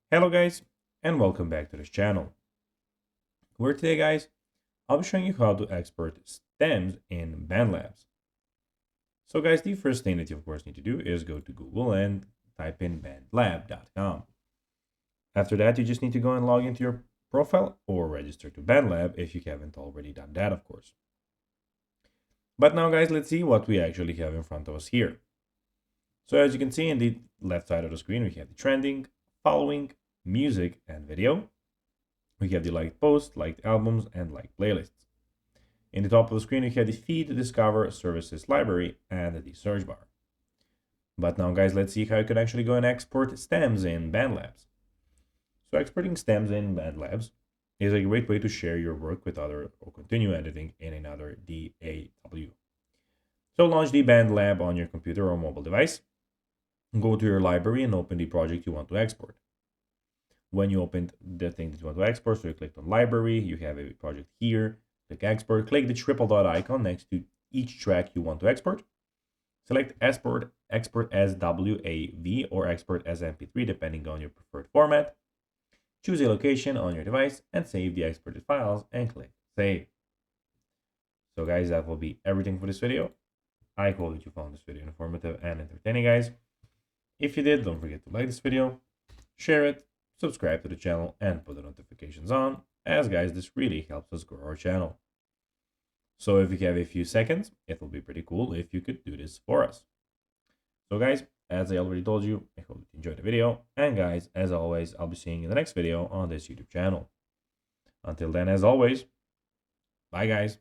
Hello guys, and welcome back to this channel. Where today guys, I'll be showing you how to export stems in Bandlabs. So guys, the first thing that you of course need to do is go to Google and type in bandlab.com. After that, you just need to go and log into your profile or register to Bandlab if you haven't already done that, of course. But now guys, let's see what we actually have in front of us here. So as you can see in the left side of the screen, we have the trending, following, music, and video. We have the liked posts, liked albums, and liked playlists. In the top of the screen, we have the feed, discover, services, library, and the search bar. But now guys, let's see how you can actually go and export stems in Bandlabs. So exporting stems in Bandlabs is a great way to share your work with others or continue editing in another DAW. So launch the Bandlab on your computer or mobile device. Go to your library and open the project you want to export. When you open the thing that you want to export, so you click on library, you have a project here, click export, click the triple dot icon next to each track you want to export. Select export as WAV or export as MP3 depending on your preferred format. Choose a location on your device and save the exported files and click save. So guys, that will be everything for this video. I hope that you found this video informative and entertaining guys. If you did, don't forget to like this video, share it, subscribe to the channel, and put the notifications on, as guys, this really helps us grow our channel. So if you have a few seconds, it will be pretty cool if you could do this for us. So guys, as I already told you, I hope you enjoyed the video, and guys, as always, I'll be seeing you in the next video on this YouTube channel. Until then, as always, bye guys.